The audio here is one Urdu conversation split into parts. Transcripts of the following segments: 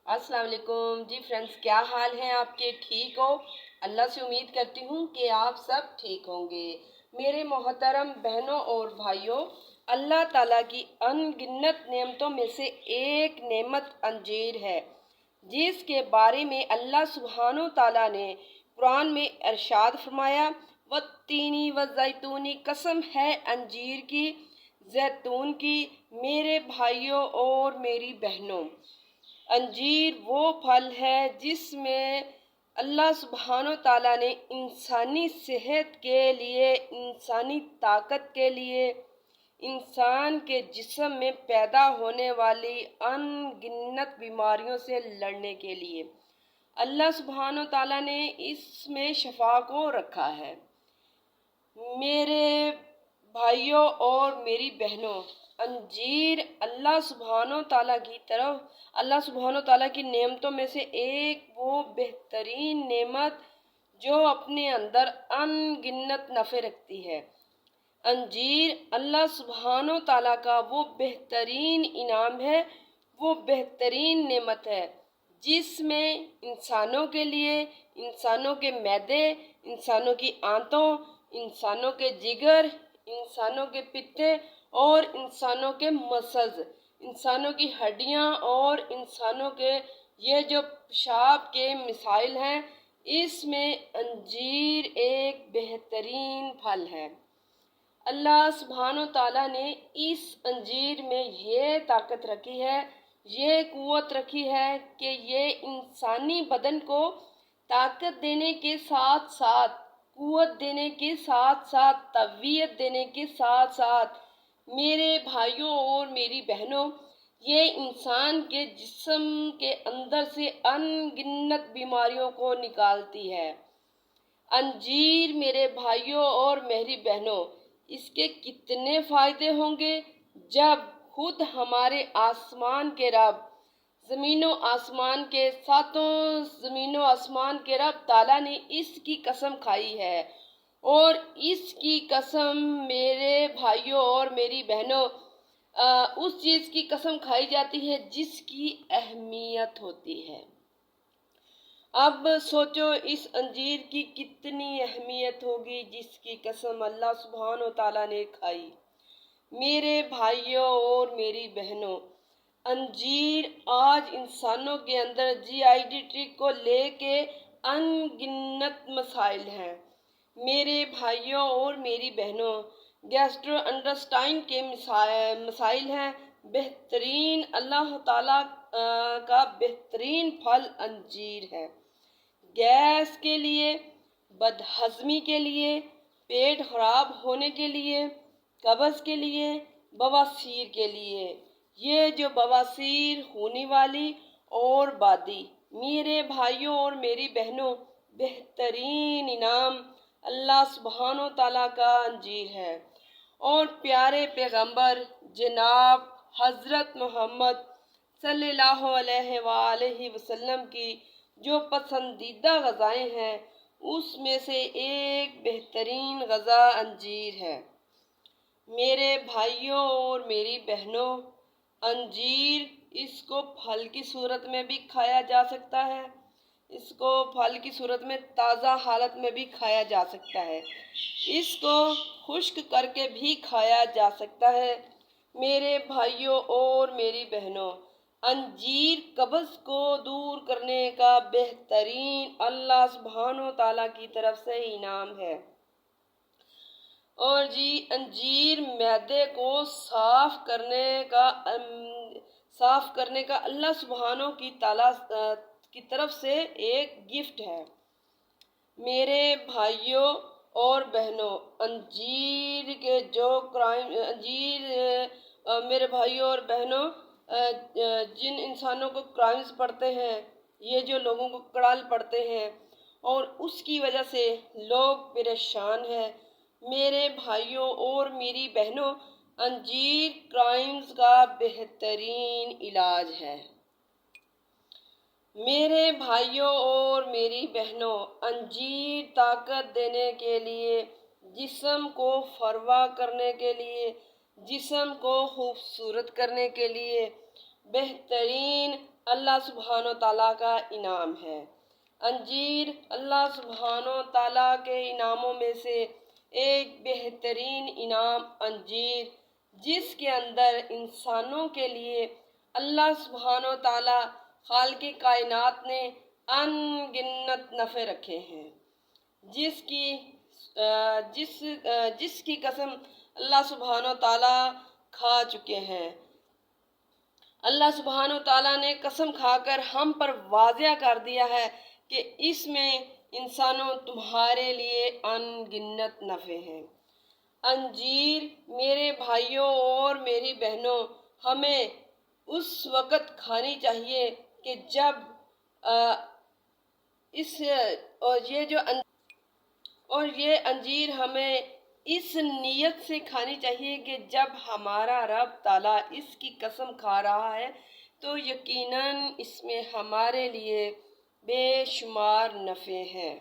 السلام علیکم جی فرینڈز، کیا حال ہیں آپ کے؟ ٹھیک ہو؟ اللہ سے امید کرتی ہوں کہ آپ سب ٹھیک ہوں گے۔ میرے محترم بہنوں اور بھائیوں، اللہ تعالیٰ کی ان گنت نعمتوں میں سے ایک نعمت انجیر ہے، جس کے بارے میں اللہ سبحانہ تعالیٰ نے قرآن میں ارشاد فرمایا، والتینی والزیتونی، قسم ہے انجیر کی، زیتون کی، میرے بھائیوں اور میری بہنوں۔ انجیر وہ پھل ہے جس میں اللہ سبحانہ تعالیٰ نے انسانی صحت کے لیے، انسانی طاقت کے لیے، انسان کے جسم میں پیدا ہونے والی ان گنت بیماریوں سے لڑنے کے لیے اللہ سبحانہ تعالیٰ نے اس میں شفا کو رکھا ہے۔ میرے بھائیوں اور میری بہنوں، انجیر اللہ سبحانہ تعالیٰ کی نعمتوں میں سے ایک وہ بہترین نعمت جو اپنے اندر ان گنت نفع رکھتی ہے۔ انجیر اللہ سبحانہ تعالیٰ کا وہ بہترین انعام ہے، وہ بہترین نعمت ہے جس میں انسانوں کے لیے، انسانوں کے معدے، انسانوں کی آنتوں، انسانوں کے جگر، انسانوں کے پتے اور انسانوں کے مسلز، انسانوں کی ہڈیاں اور انسانوں کے یہ جو پیشاب کے مسائل ہیں، اس میں انجیر ایک بہترین پھل ہے۔ اللہ سبحانہ تعالیٰ نے اس انجیر میں یہ طاقت رکھی ہے، یہ قوت رکھی ہے کہ یہ انسانی بدن کو طاقت دینے کے ساتھ ساتھ، قوت دینے کے ساتھ ساتھ، تقویت دینے کے ساتھ ساتھ، میرے بھائیوں اور میری بہنوں، یہ انسان کے جسم کے اندر سے ان گنت بیماریوں کو نکالتی ہے۔ انجیر میرے بھائیوں اور میری بہنوں، اس کے کتنے فائدے ہوں گے جب خود ہمارے آسمان کے رب، زمین و آسمان کے ساتوں زمین و آسمان کے رب تعالیٰ نے اس کی قسم کھائی ہے، اور اس کی قسم میرے بھائیوں اور میری بہنوں، اس چیز کی قسم کھائی جاتی ہے جس کی اہمیت ہوتی ہے۔ اب سوچو اس انجیر کی کتنی اہمیت ہوگی جس کی قسم اللہ سبحانہ تعالیٰ نے کھائی۔ میرے بھائیوں اور میری بہنوں، انجیر آج انسانوں کے اندر GI ٹریک کو لے کے ان گنت مسائل ہیں۔ میرے بھائیوں اور میری بہنوں، گیسٹرو انٹسٹائن کے مسائل ہیں۔ بہترین اللہ تعالیٰ کا بہترین پھل انجیر ہے۔ گیس کے لیے، بد ہضمی کے لیے، پیٹ خراب ہونے کے لیے، قبض کے لیے، بواسیر کے لیے، یہ جو بواسیر، خونی والی اور بادی، میرے بھائیوں اور میری بہنوں، بہترین انعام اللہ سبحانہ تعالیٰ کا انجیر ہے۔ اور پیارے پیغمبر جناب حضرت محمد صلی اللہ علیہ وآلہ وسلم کی جو پسندیدہ غذائیں ہیں، اس میں سے ایک بہترین غذا انجیر ہے۔ میرے بھائیوں اور میری بہنوں، انجیر اس کو پھل کی صورت میں بھی کھایا جا سکتا ہے، اس کو پھل کی صورت میں تازہ حالت میں بھی کھایا جا سکتا ہے، اس کو خشک کر کے بھی کھایا جا سکتا ہے۔ میرے بھائیوں اور میری بہنوں، انجیر قبض کو دور کرنے کا بہترین اللہ سبحانہ تعالیٰ کی طرف سے انعام ہے۔ اور جی انجیر معدے کو صاف کرنے کا اللہ سبحانہ کی طرف سے ایک گفٹ ہے۔ میرے بھائیوں اور بہنوں، میرے بھائیوں اور بہنوں، جن انسانوں کو کرائمز پڑتے ہیں، یہ جو لوگوں کو کڑال پڑتے ہیں اور اس کی وجہ سے لوگ پریشان ہیں، میرے بھائیوں اور میری بہنوں، انجیر کرائمز کا بہترین علاج ہے۔ میرے بھائیوں اور میری بہنوں، انجیر طاقت دینے کے لیے، جسم کو فروا کرنے کے لیے، جسم کو خوبصورت کرنے کے لیے بہترین اللہ سبحانہ تعالیٰ کا انعام ہے۔ انجیر اللہ سبحانہ تعالیٰ کے انعاموں میں سے ایک بہترین انعام انجیر، جس کے اندر انسانوں کے لیے اللہ سبحانہ تعالیٰ خالق کائنات نے ان گنت نفع رکھے ہیں، جس کی قسم اللہ سبحانہ تعالیٰ کھا چکے ہیں۔ اللہ سبحانہ تعالیٰ نے قسم کھا کر ہم پر واضح کر دیا ہے کہ اس میں انسانوں تمہارے لیے ان گنت نفع ہیں۔ انجیر میرے بھائیوں اور میری بہنوں، ہمیں اس وقت کھانی چاہیے کہ جب یہ انجیر ہمیں اس نیت سے کھانی چاہیے کہ جب ہمارا رب تعالیٰ اس کی قسم کھا رہا ہے تو یقیناً اس میں ہمارے لیے بے شمار نفع ہیں۔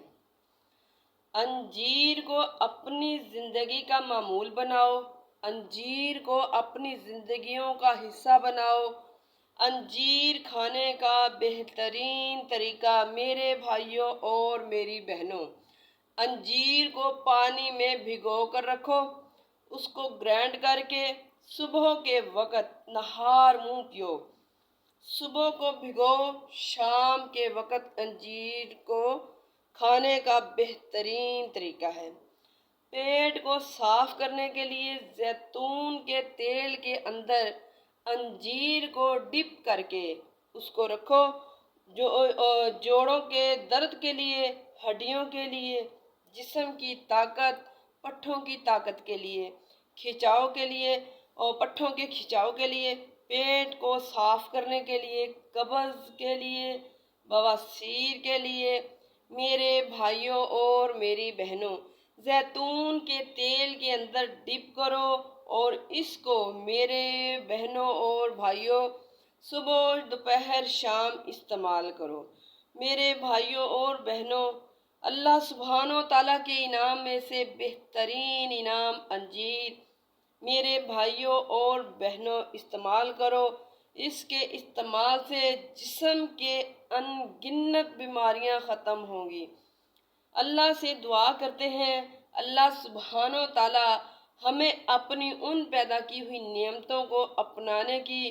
انجیر کو اپنی زندگی کا معمول بناؤ، انجیر کو اپنی زندگیوں کا حصہ بناؤ۔ انجیر کھانے کا بہترین طریقہ میرے بھائیوں اور میری بہنوں، انجیر کو پانی میں بھگو کر رکھو، اس کو گرائنڈ کر کے صبح کے وقت نہار منہ پیو۔ صبح کو بھگو، شام کے وقت انجیر کو کھانے کا بہترین طریقہ ہے۔ پیٹ کو صاف کرنے کے لیے زیتون کے تیل کے اندر انجیر کو ڈپ کر کے اس کو رکھو۔ جوڑوں کے درد کے لیے، ہڈیوں کے لیے، جسم کی طاقت، پٹھوں کی طاقت کے لیے، کھچاؤ کے لیے اور پٹھوں کے کھچاؤ کے لیے، پیٹ کو صاف کرنے کے لیے، قبض کے لیے، بواسیر کے لیے، میرے بھائیوں اور میری بہنوں، زیتون کے تیل کے اندر ڈپ کرو اور اس کو میرے بہنوں اور بھائیوں صبح، دوپہر، شام استعمال کرو۔ میرے بھائیوں اور بہنوں، اللہ سبحانہ تعالیٰ کے انعام میں سے بہترین انعام انجیر، میرے بھائیوں اور بہنوں استعمال کرو۔ اس کے استعمال سے جسم کے ان گنت بیماریاں ختم ہوں گی۔ اللہ سے دعا کرتے ہیں اللہ سبحانہ تعالیٰ ہمیں اپنی ان پیدا کی ہوئی نعمتوں کو اپنانے کی،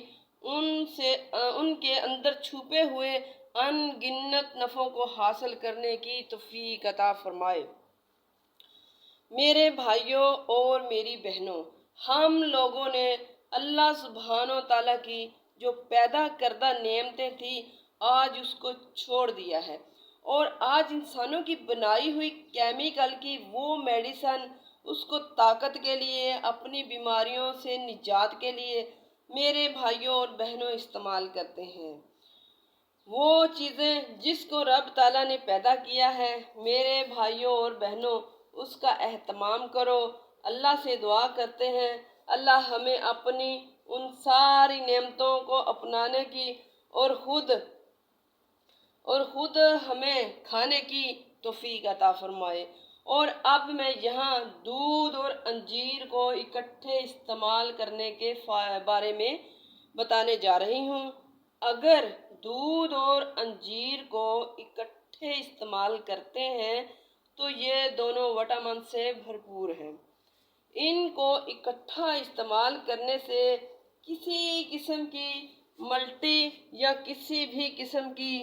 ان کے اندر چھپے ہوئے ان گنت نفعوں کو حاصل کرنے کی توفیق عطا فرمائے۔ میرے بھائیوں اور میری بہنوں، ہم لوگوں نے اللہ سبحانہ تعالیٰ کی جو پیدا کردہ نعمتیں تھیں، آج اس کو چھوڑ دیا ہے، اور آج انسانوں کی بنائی ہوئی کیمیکل کی وہ میڈیسن اس کو طاقت کے لیے، اپنی بیماریوں سے نجات کے لیے میرے بھائیوں اور بہنوں استعمال کرتے ہیں۔ وہ چیزیں جس کو رب تعالیٰ نے پیدا کیا ہے، میرے بھائیوں اور بہنوں، اس کا اہتمام کرو۔ اللہ سے دعا کرتے ہیں اللہ ہمیں اپنی ان ساری نعمتوں کو اپنانے کی اور خود ہمیں کھانے کی توفیق عطا فرمائے۔ اور اب میں یہاں دودھ اور انجیر کو اکٹھے استعمال کرنے کے بارے میں بتانے جا رہی ہوں۔ اگر دودھ اور انجیر کو اکٹھے استعمال کرتے ہیں تو یہ دونوں وٹامن سے بھرپور ہیں۔ ان کو اکٹھا استعمال کرنے سے کسی قسم کی ملٹی یا کسی بھی قسم کی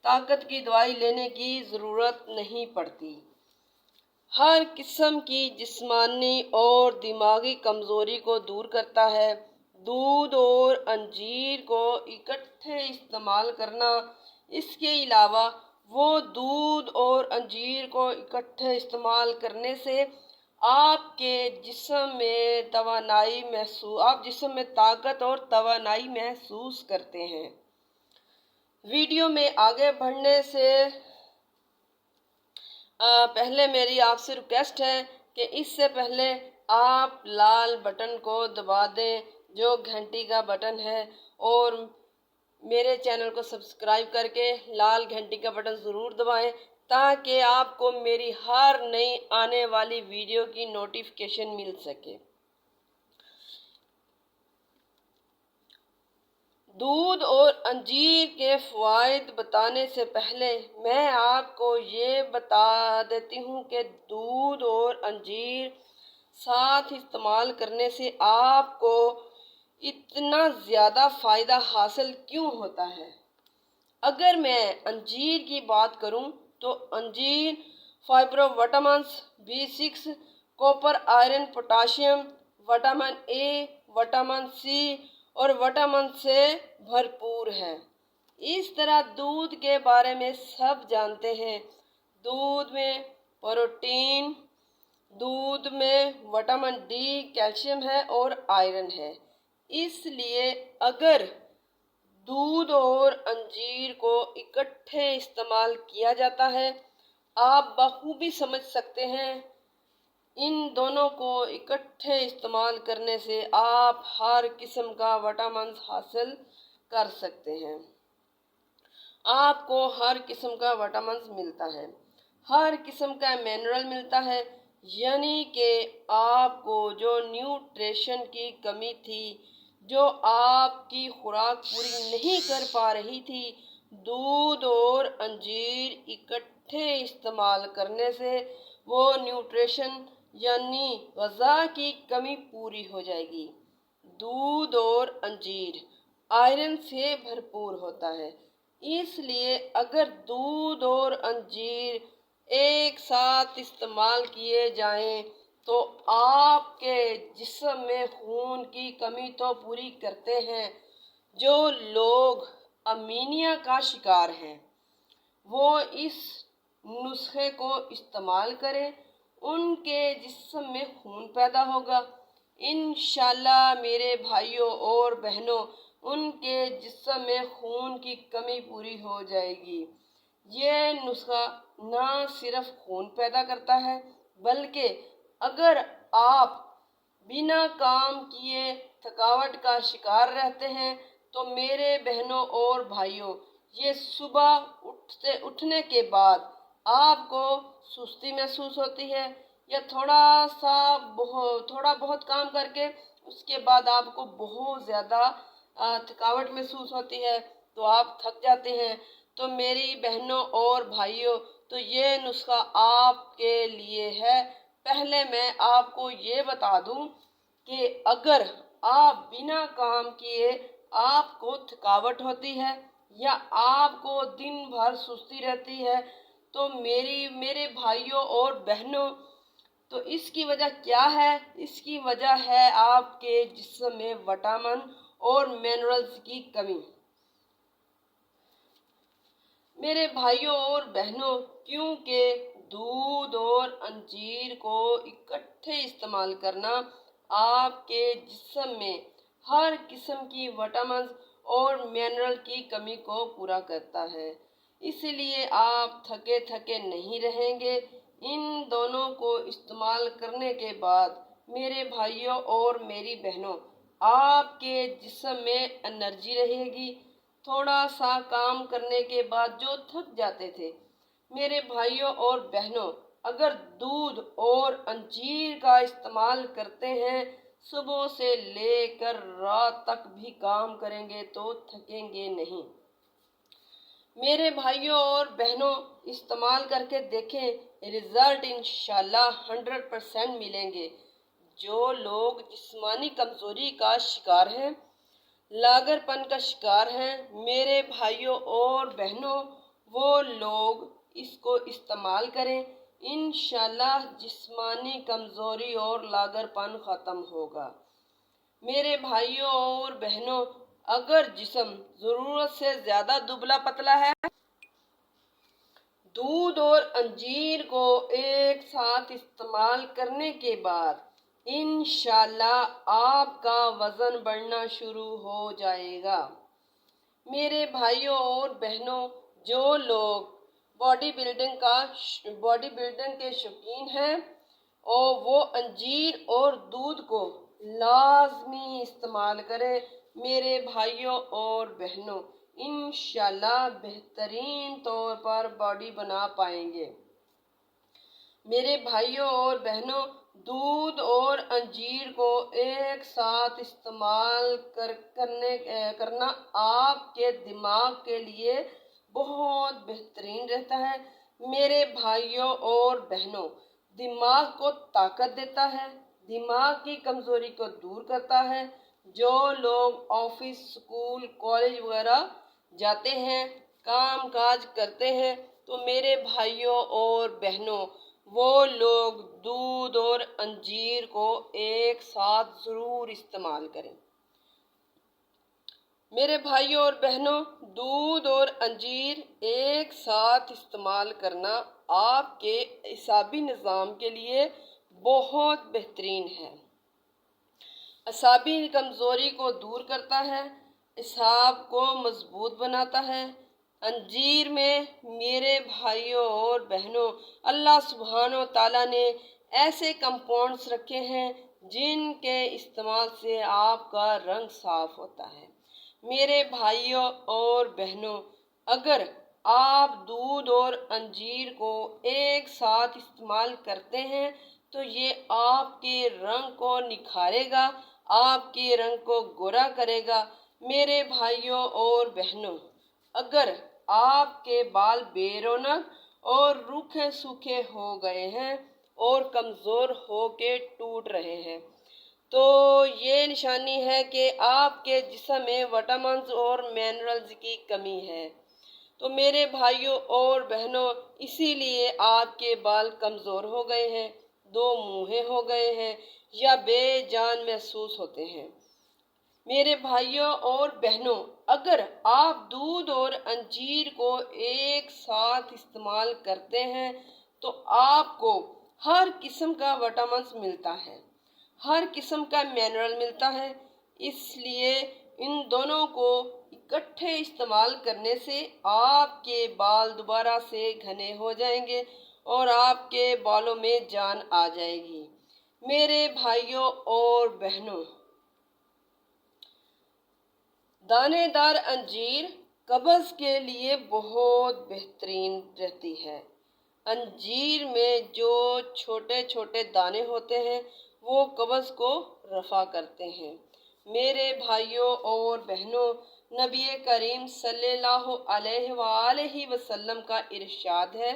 طاقت کی دوائی لینے کی ضرورت نہیں پڑتی۔ ہر قسم کی جسمانی اور دماغی کمزوری کو دور کرتا ہے۔ دودھ اور انجیر کو اکٹھے استعمال کرنا، اس کے علاوہ وہ دودھ اور انجیر کو اکٹھے استعمال کرنے سے آپ جسم میں طاقت اور توانائی محسوس کرتے ہیں۔ ویڈیو میں آگے بڑھنے سے پہلے میری آپ سے ریکویسٹ ہے کہ اس سے پہلے آپ لال بٹن کو دبا دیں جو گھنٹی کا بٹن ہے، اور میرے چینل کو سبسکرائب کر کے لال گھنٹی کا بٹن ضرور دبائیں تاکہ آپ کو میری ہر نئی آنے والی ویڈیو کی نوٹیفیکیشن مل سکے۔ دودھ اور انجیر کے فوائد بتانے سے پہلے میں آپ کو یہ بتا دیتی ہوں کہ دودھ اور انجیر ساتھ استعمال کرنے سے آپ کو اتنا زیادہ فائدہ حاصل کیوں ہوتا ہے۔ اگر میں انجیر کی بات کروں تو انجیر fibre vitamins B6، copper, iron, potassium, vitamin A, vitamin C اور وٹامن سے بھرپور ہے۔ اس طرح دودھ کے بارے میں سب جانتے ہیں، دودھ میں پروٹین، دودھ میں وٹامن ڈی، کیلشیم ہے اور آئرن ہے۔ اس لیے اگر دودھ اور انجیر کو اکٹھے استعمال کیا جاتا ہے، آپ بخوبی سمجھ سکتے ہیں ان دونوں کو اکٹھے استعمال کرنے سے آپ ہر قسم کا وٹامنز حاصل کر سکتے ہیں۔ آپ کو ہر قسم کا وٹامنز ملتا ہے، ہر قسم کا منرل ملتا ہے، یعنی کہ آپ کو جو نیوٹریشن کی کمی تھی، جو آپ کی خوراک پوری نہیں کر پا رہی تھی، دودھ اور انجیر اکٹھے استعمال کرنے سے وہ نیوٹریشن یعنی غذا کی کمی پوری ہو جائے گی۔ دودھ اور انجیر آئرن سے بھرپور ہوتا ہے، اس لیے اگر دودھ اور انجیر ایک ساتھ استعمال کیے جائیں تو آپ کے جسم میں خون کی کمی تو پوری کرتے ہیں۔ جو لوگ انیمیا کا شکار ہیں وہ اس نسخے کو استعمال کریں، ان کے جسم میں خون پیدا ہوگا۔ انشاءاللہ میرے بھائیوں اور بہنوں، ان کے جسم میں خون کی کمی پوری ہو جائے گی۔ یہ نسخہ نہ صرف خون پیدا کرتا ہے بلکہ اگر آپ بنا کام کیے تھکاوٹ کا شکار رہتے ہیں تو میرے بہنوں اور بھائیوں، یہ صبح اٹھنے کے بعد آپ کو سستی محسوس ہوتی ہے یا تھوڑا بہت کام کر کے اس کے بعد آپ کو بہت زیادہ تھکاوٹ محسوس ہوتی ہے تو آپ تھک جاتے ہیں، تو میری بہنوں اور بھائیوں، تو یہ نسخہ آپ کے لیے ہے۔ پہلے میں آپ کو یہ بتا دوں کہ اگر آپ بنا کام کیے آپ کو تھکاوٹ ہوتی ہے یا آپ کو دن بھر سستی رہتی ہے تو میرے بھائیوں اور بہنوں، تو اس کی وجہ کیا ہے؟ اس کی وجہ ہے آپ کے جسم میں وٹامن اور منرلز کی کمی۔ میرے بھائیوں اور بہنوں، کیونکہ دودھ اور انجیر کو اکٹھے استعمال کرنا آپ کے جسم میں ہر قسم کی وٹامنز اور منرل کی کمی کو پورا کرتا ہے، اس لیے آپ تھکے تھکے نہیں رہیں گے۔ ان دونوں کو استعمال کرنے کے بعد میرے بھائیوں اور میری بہنوں، آپ کے جسم میں انرجی رہے گی۔ تھوڑا سا کام کرنے کے بعد جو تھک جاتے تھے میرے بھائیوں اور بہنوں، اگر دودھ اور انجیر کا استعمال کرتے ہیں، صبح سے لے کر رات تک بھی کام کریں گے تو تھکیں گے نہیں۔ میرے بھائیوں اور بہنوں، استعمال کر کے دیکھیں، رزلٹ انشاءاللہ 100% ملیں گے۔ جو لوگ جسمانی کمزوری کا شکار ہیں، لاغر پن کا شکار ہیں، میرے بھائیوں اور بہنوں، وہ لوگ اس کو استعمال کریں، انشاءاللہ جسمانی کمزوری اور لاغر پن ختم ہوگا۔ میرے بھائیوں اور بہنوں، اگر جسم ضرورت سے زیادہ دبلا پتلا ہے، دودھ اور انجیر کو ایک ساتھ استعمال کرنے کے بعد انشاءاللہ آپ کا وزن بڑھنا شروع ہو جائے گا۔ میرے بھائیوں اور بہنوں، جو لوگ باڈی بلڈنگ کے شوقین ہیں اور وہ انجیر اور دودھ کو لازمی استعمال کریں۔ میرے بھائیوں اور بہنوں، انشاءاللہ بہترین طور پر باڈی بنا پائیں گے۔ میرے بھائیوں اور بہنوں، دودھ اور انجیر کو ایک ساتھ استعمال کرنا آپ کے دماغ کے لیے بہت بہترین رہتا ہے۔ میرے بھائیوں اور بہنوں، دماغ کو طاقت دیتا ہے، دماغ کی کمزوری کو دور کرتا ہے۔ جو لوگ آفس، اسکول، کالج وغیرہ جاتے ہیں، کام کاج کرتے ہیں، تو میرے بھائیوں اور بہنوں، وہ لوگ دودھ اور انجیر کو ایک ساتھ ضرور استعمال کریں۔ میرے بھائیوں اور بہنوں، دودھ اور انجیر ایک ساتھ استعمال کرنا آپ کے اعصابی نظام کے لیے بہت بہترین ہے۔ اعصابی کمزوری کو دور کرتا ہے، اعصاب کو مضبوط بناتا ہے۔ انجیر میں میرے بھائیوں اور بہنوں، اللہ سبحانہ و تعالیٰ نے ایسے کمپاؤنڈز رکھے ہیں جن کے استعمال سے آپ کا رنگ صاف ہوتا ہے۔ میرے بھائیوں اور بہنوں، اگر آپ دودھ اور انجیر کو ایک ساتھ استعمال کرتے ہیں تو یہ آپ کے رنگ کو نکھارے گا، آپ کے رنگ کو گورا کرے گا۔ میرے بھائیوں اور بہنوں، اگر آپ کے بال بے رونق اور روکھے سوکھے ہو گئے ہیں اور کمزور ہو کے ٹوٹ رہے ہیں، تو یہ نشانی ہے کہ آپ کے جسم میں وٹامنز اور منرلز کی کمی ہے۔ تو میرے بھائیوں اور بہنوں، اسی لیے آپ کے بال کمزور ہو گئے ہیں، دو منھے ہو گئے ہیں یا بے جان محسوس ہوتے ہیں۔ میرے بھائیوں اور بہنوں، اگر آپ دودھ اور انجیر کو ایک ساتھ استعمال کرتے ہیں تو آپ کو ہر قسم کا وٹامنز ملتا ہے، ہر قسم کا منرل ملتا ہے۔ اس لیے ان دونوں کو اکٹھے استعمال کرنے سے آپ کے بال دوبارہ سے گھنے ہو جائیں گے اور آپ کے بالوں میں جان آ جائے گی۔ میرے بھائیوں اور بہنوں، دانے دار انجیر قبض کے لیے بہت بہترین رہتی ہے۔ انجیر میں جو چھوٹے چھوٹے دانے ہوتے ہیں وہ قبض کو رفع کرتے ہیں۔ میرے بھائیوں اور بہنوں، نبی کریم صلی اللہ علیہ وآلہ وسلم کا ارشاد ہے،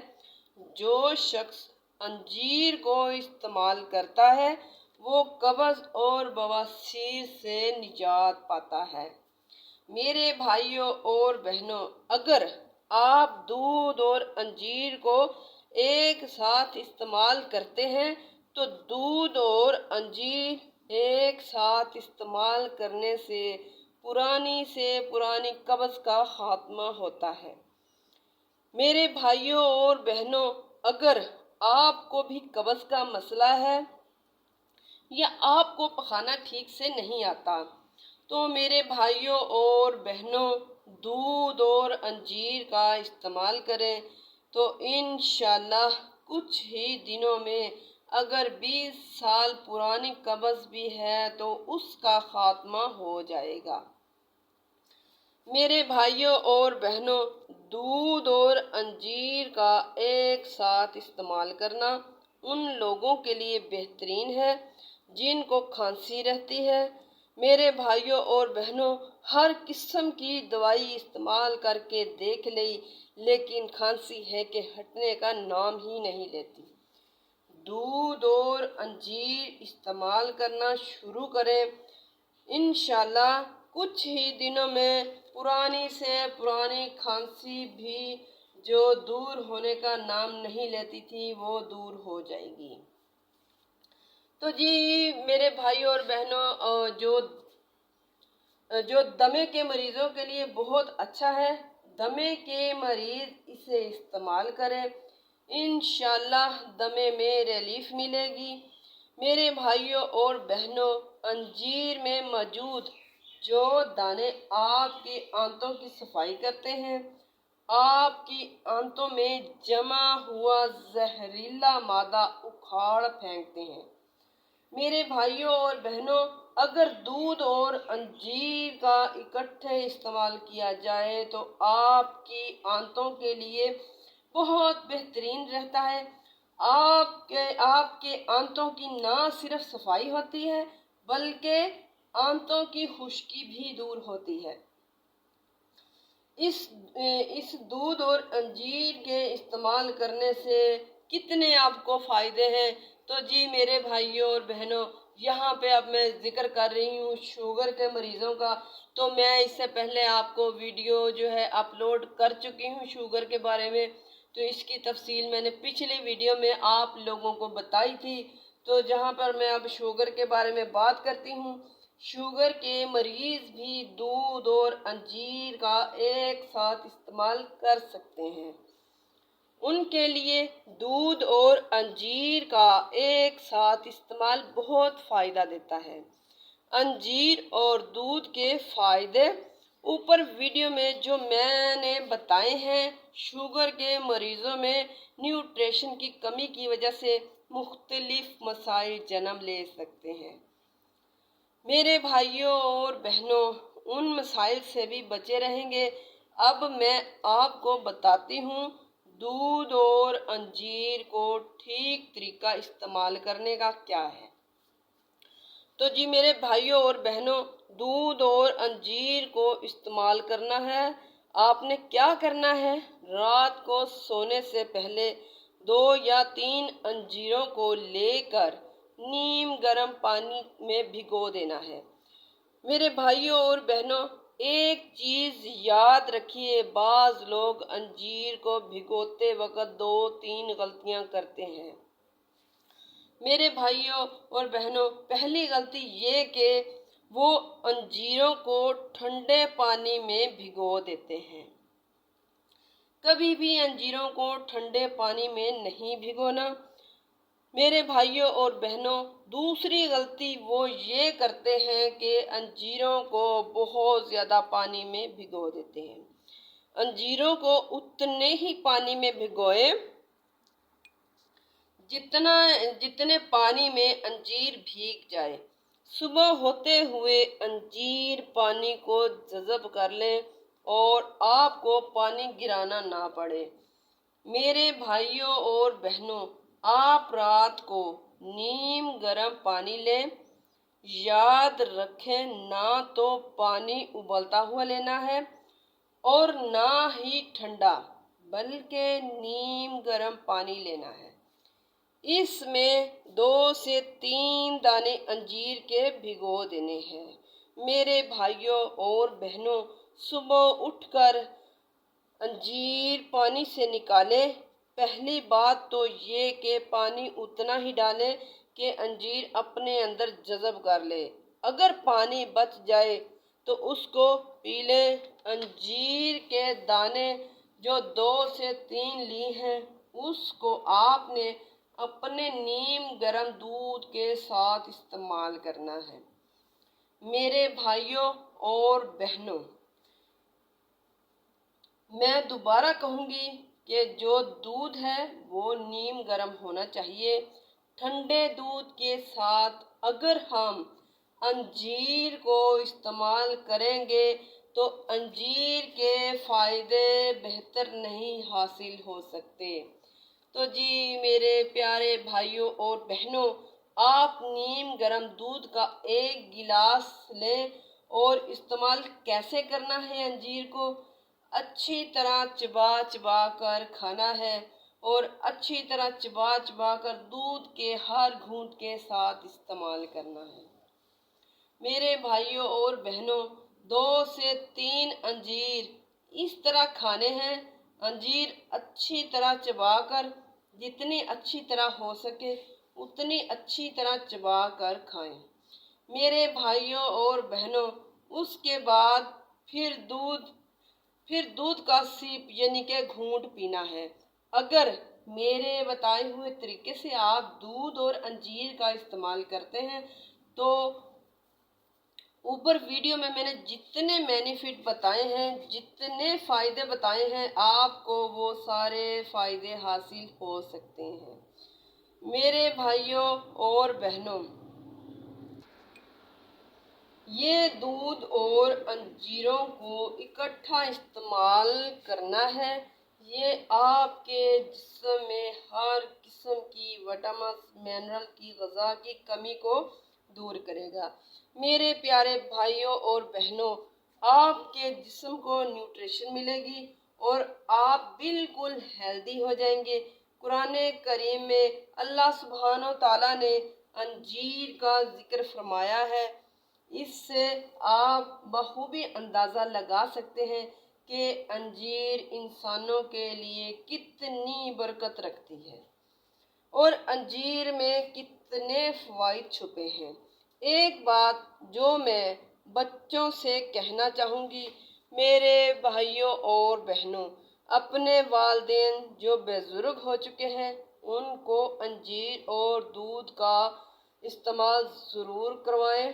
جو شخص انجیر کو استعمال کرتا ہے وہ قبض اور بواسیر سے نجات پاتا ہے۔ میرے بھائیوں اور بہنوں، اگر آپ دودھ اور انجیر کو ایک ساتھ استعمال کرتے ہیں تو دودھ اور انجیر ایک ساتھ استعمال کرنے سے پرانی قبض کا خاتمہ ہوتا ہے۔ میرے بھائیوں اور بہنوں، اگر آپ کو بھی قبض کا مسئلہ ہے یا آپ کو پخانا ٹھیک سے نہیں آتا، تو میرے بھائیوں اور بہنوں، دودھ اور انجیر کا استعمال کریں تو انشاءاللہ کچھ ہی دنوں میں اگر 20 سال پرانی قبض بھی ہے تو اس کا خاتمہ ہو جائے گا۔ میرے بھائیوں اور بہنوں، دودھ اور انجیر کا ایک ساتھ استعمال کرنا ان لوگوں کے لیے بہترین ہے جن کو کھانسی رہتی ہے۔ میرے بھائیوں اور بہنوں، ہر قسم کی دوائی استعمال کر کے دیکھ لی لیکن کھانسی ہے کہ ہٹنے کا نام ہی نہیں لیتی۔ دودھ اور انجیر استعمال کرنا شروع کریں، انشاءاللہ کچھ ہی دنوں میں پرانی سے پرانی کھانسی بھی جو دور ہونے کا نام نہیں لیتی تھی وہ دور ہو جائے گی۔ تو جی میرے بھائیوں اور بہنوں، جو دمے کے مریضوں کے لیے بہت اچھا ہے، دمے کے مریض اسے استعمال کریں، انشاءاللہ دمے میں ریلیف ملے گی۔ میرے بھائیوں اور بہنوں، انجیر میں موجود جو دانے آپ کی آنتوں کی صفائی کرتے ہیں، آپ کی آنتوں میں جمع ہوا زہریلا مادہ اکھاڑ پھینکتے ہیں۔ میرے بھائیوں اور بہنوں، اگر دودھ اور انجیر کا اکٹھے استعمال کیا جائے تو آپ کی آنتوں کے لیے بہت بہترین رہتا ہے۔ آپ کے آنتوں کی نہ صرف صفائی ہوتی ہے بلکہ آنتوں کی خشکی بھی دور ہوتی ہے۔ اس دودھ اور انجیر کے استعمال کرنے سے کتنے آپ کو فائدے ہیں، تو جی میرے بھائیوں اور بہنوں، یہاں پہ اب میں ذکر کر رہی ہوں شوگر کے مریضوں کا۔ تو میں اس سے پہلے آپ کو ویڈیو جو ہے اپلوڈ کر چکی ہوں شوگر کے بارے میں، تو اس کی تفصیل میں نے پچھلی ویڈیو میں آپ لوگوں کو بتائی تھی۔ تو جہاں پر میں اب شوگر کے بارے میں بات کرتی ہوں، شوگر کے مریض بھی دودھ اور انجیر کا ایک ساتھ استعمال کر سکتے ہیں۔ ان کے لیے دودھ اور انجیر کا ایک ساتھ استعمال بہت فائدہ دیتا ہے۔ انجیر اور دودھ کے فائدے اوپر ویڈیو میں جو میں نے بتائے ہیں، شوگر کے مریضوں میں نیوٹریشن کی کمی کی وجہ سے مختلف مسائل جنم لے سکتے ہیں۔ میرے بھائیوں اور بہنوں، ان مسائل سے بھی بچے رہیں گے۔ اب میں آپ کو بتاتی ہوں دودھ اور انجیر کو ٹھیک طریقہ استعمال کرنے کا کیا ہے۔ تو جی میرے بھائیوں اور بہنوں، دودھ اور انجیر کو استعمال کرنا ہے۔ آپ نے کیا کرنا ہے؟ رات کو سونے سے پہلے 2 یا 3 انجیروں کو لے کر نیم گرم پانی میں بھگو دینا ہے۔ میرے بھائیوں اور بہنوں، ایک چیز یاد رکھیے، بعض لوگ انجیر کو بھگوتے وقت 2-3 غلطیاں کرتے ہیں۔ میرے بھائیوں اور بہنوں، پہلی غلطی یہ کہ وہ انجیروں کو ٹھنڈے پانی میں بھگو دیتے ہیں۔ کبھی بھی انجیروں کو ٹھنڈے پانی میں نہیں بھگونا۔ میرے بھائیوں اور بہنوں، دوسری غلطی وہ یہ کرتے ہیں کہ انجیروں کو بہت زیادہ پانی میں بھگو دیتے ہیں۔ انجیروں کو اتنے ہی پانی میں بھگوئیں جتنے پانی میں انجیر بھیگ جائے۔ صبح ہوتے ہوئے انجیر پانی کو جذب کر لیں اور آپ کو پانی گرانا نہ پڑے۔ میرے بھائیوں اور بہنوں، آپ رات کو نیم گرم پانی لیں۔ یاد رکھیں، نہ تو پانی ابلتا ہوا لینا ہے اور نہ ہی ٹھنڈا، بلکہ نیم گرم پانی لینا ہے۔ اس میں 2 سے 3 دانے انجیر کے بھگو دینے ہیں۔ میرے بھائیوں اور بہنوں، صبح اٹھ کر انجیر پانی سے نکالیں۔ پہلی بات تو یہ کہ پانی اتنا ہی ڈالیں کہ انجیر اپنے اندر جذب کر لے۔ اگر پانی بچ جائے تو اس کو پی لیں۔ انجیر کے دانے جو 2 سے 3 لی ہیں، اس کو آپ نے اپنے نیم گرم دودھ کے ساتھ استعمال کرنا ہے۔ میرے بھائیوں اور بہنوں، میں دوبارہ کہوں گی کہ جو دودھ ہے وہ نیم گرم ہونا چاہیے۔ ٹھنڈے دودھ کے ساتھ اگر ہم انجیر کو استعمال کریں گے تو انجیر کے فائدے بہتر نہیں حاصل ہو سکتے۔ تو جی میرے پیارے بھائیوں اور بہنوں، آپ نیم گرم دودھ کا 1 گلاس لیں اور استعمال کیسے کرنا ہے؟ انجیر کو اچھی طرح چبا چبا کر کھانا ہے اور اچھی طرح چبا چبا کر دودھ کے ہر گھونٹ کے ساتھ استعمال کرنا ہے۔ میرے بھائیوں اور بہنوں، 2 سے 3 انجیر اس طرح کھانے ہیں۔ انجیر اچھی طرح چبا کر، جتنی اچھی طرح ہو سکے اتنی اچھی طرح چبا کر کھائیں۔ میرے بھائیوں اور بہنوں، اس کے بعد پھر دودھ کا سیپ یعنی کہ گھونٹ پینا ہے۔ اگر میرے بتائے ہوئے طریقے سے آپ دودھ اور انجیر کا استعمال کرتے ہیں تو اوپر ویڈیو میں نے جتنے بینیفٹ بتائے ہیں، جتنے فائدے بتائے ہیں، آپ کو وہ سارے فائدے حاصل ہو سکتے ہیں۔ میرے بھائیوں اور بہنوں، یہ دودھ اور انجیروں کو اکٹھا استعمال کرنا ہے۔ یہ آپ کے جسم میں ہر قسم کی وٹامنس منرل کی غذا کی کمی کو دور کرے گا۔ میرے پیارے بھائیوں اور بہنوں، آپ کے جسم کو نیوٹریشن ملے گی اور آپ بالکل ہیلدی ہو جائیں گے۔ قرآن کریم میں اللہ سبحانہ و تعالیٰ نے انجیر کا ذکر فرمایا ہے۔ اس سے آپ بخوبی اندازہ لگا سکتے ہیں کہ انجیر انسانوں کے لیے کتنی برکت رکھتی ہے اور انجیر میں کتنے فوائد چھپے ہیں۔ ایک بات جو میں بچوں سے کہنا چاہوں گی، میرے بھائیوں اور بہنوں، اپنے والدین جو بزرگ ہو چکے ہیں ان کو انجیر اور دودھ کا استعمال ضرور کروائیں۔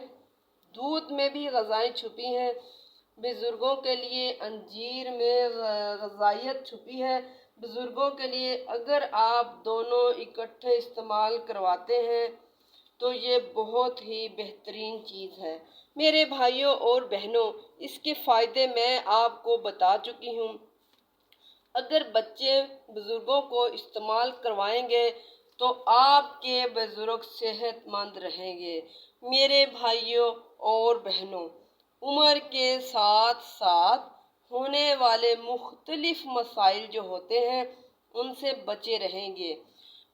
دودھ میں بھی غذائیں چھپی ہیں۔ بزرگوں کے لیے انجیر میں غذائیت چھپی ہے۔ بزرگوں کے لیے اگر آپ دونوں اکٹھے استعمال کرواتے ہیں تو یہ بہت ہی بہترین چیز ہے۔ میرے بھائیوں اور بہنوں، اس کے فائدے میں آپ کو بتا چکی ہوں۔ اگر بچے بزرگوں کو استعمال کروائیں گے تو آپ کے بزرگ صحت مند رہیں گے۔ میرے بھائیوں اور بہنوں، عمر کے ساتھ ساتھ ہونے والے مختلف مسائل جو ہوتے ہیں ان سے بچے رہیں گے۔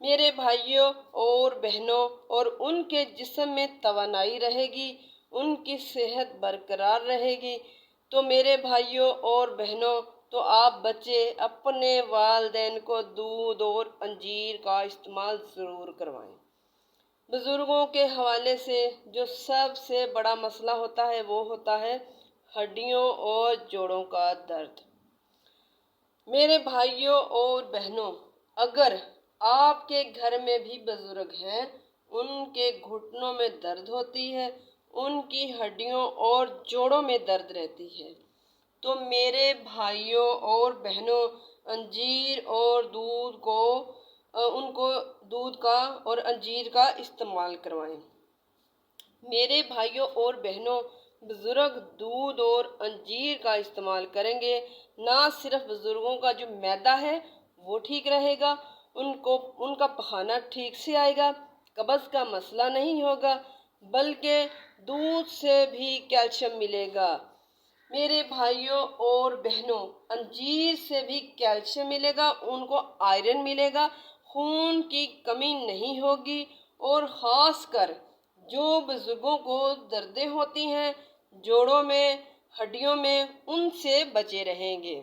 میرے بھائیوں اور بہنوں، اور ان کے جسم میں توانائی رہے گی، ان کی صحت برقرار رہے گی۔ تو میرے بھائیوں اور بہنوں، تو آپ بچے اپنے والدین کو دودھ اور انجیر کا استعمال ضرور کروائیں۔ بزرگوں کے حوالے سے جو سب سے بڑا مسئلہ ہوتا ہے وہ ہوتا ہے ہڈیوں اور جوڑوں کا درد۔ میرے بھائیوں اور بہنوں، اگر آپ کے گھر میں بھی بزرگ ہیں، ان کے گھٹنوں میں درد ہوتی ہے، ان کی ہڈیوں اور جوڑوں میں درد رہتی ہے، تو میرے بھائیوں اور بہنوں، انجیر اور ان کو دودھ کا اور انجیر کا استعمال کروائیں۔ میرے بھائیوں اور بہنوں، بزرگ دودھ اور انجیر کا استعمال کریں گے، نہ صرف بزرگوں کا جو معدہ ہے وہ ٹھیک رہے گا، ان کا پخانہ ٹھیک سے آئے گا، قبض کا مسئلہ نہیں ہوگا، بلکہ دودھ سے بھی کیلشیم ملے گا۔ میرے بھائیوں اور بہنوں، انجیر سے بھی کیلشیم ملے گا، ان کو آئرن ملے گا، خون کی کمی نہیں ہوگی، اور خاص کر جو بزرگوں کو دردیں ہوتی ہیں جوڑوں میں، ہڈیوں میں، ان سے بچے رہیں گے۔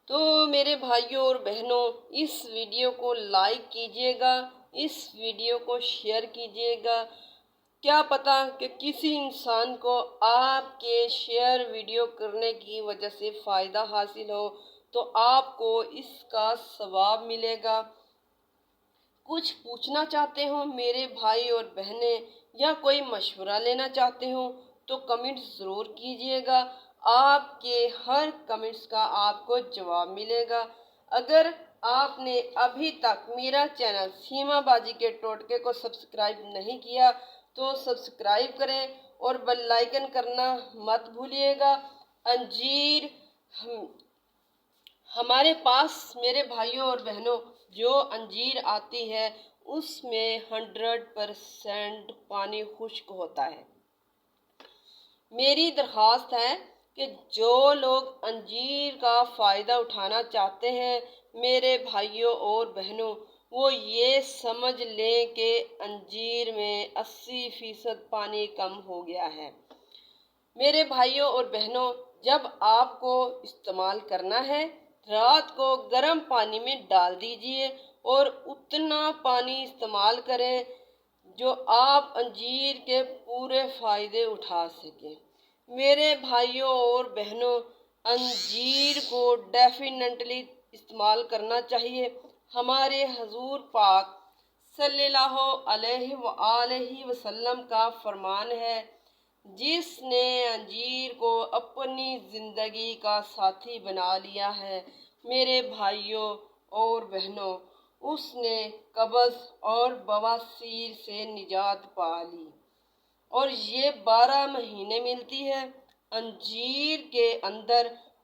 تو میرے بھائیوں اور بہنوں، اس ویڈیو کو لائک کیجیے گا، اس ویڈیو کو شیئر کیجیے گا۔ کیا پتہ کہ کسی انسان کو آپ کے شیئر ویڈیو کرنے کی وجہ سے فائدہ حاصل ہو تو آپ کو اس کا ثواب ملے گا۔ کچھ پوچھنا چاہتے ہوں میرے بھائی اور بہنیں، یا کوئی مشورہ لینا چاہتے ہوں تو کمنٹ ضرور کیجیے گا۔ آپ کے ہر کمنٹس کا آپ کو جواب ملے گا۔ اگر آپ نے ابھی تک میرا چینل سیما باجی کے ٹوٹکے کو سبسکرائب نہیں کیا تو سبسکرائب کریں اور بیل آئیکن کرنا مت بھولیے گا۔ انجیر ہمارے پاس، میرے بھائیوں اور بہنوں، جو انجیر آتی ہے اس میں 100% پانی خشک ہوتا ہے۔ میری درخواست ہے کہ جو لوگ انجیر کا فائدہ اٹھانا چاہتے ہیں، میرے بھائیوں اور بہنوں، وہ یہ سمجھ لیں کہ انجیر میں 80% پانی کم ہو گیا ہے۔ میرے بھائیوں اور بہنوں، جب آپ کو استعمال کرنا ہے، رات کو گرم پانی میں ڈال دیجئے اور اتنا پانی استعمال کریں جو آپ انجیر کے پورے فائدے اٹھا سکیں۔ میرے بھائیوں اور بہنوں، انجیر کو ڈیفینیٹلی استعمال کرنا چاہیے۔ ہمارے حضور پاک صلی اللہ علیہ وآلہ وسلم کا فرمان ہے، جس نے انجیر کو اپنی زندگی کا ساتھی بنا لیا ہے، میرے بھائیوں اور بہنوں، اس نے قبض اور بواسیر سے نجات پا لی، اور یہ 12 مہینے ملتی ہے۔ انجیر کے اندر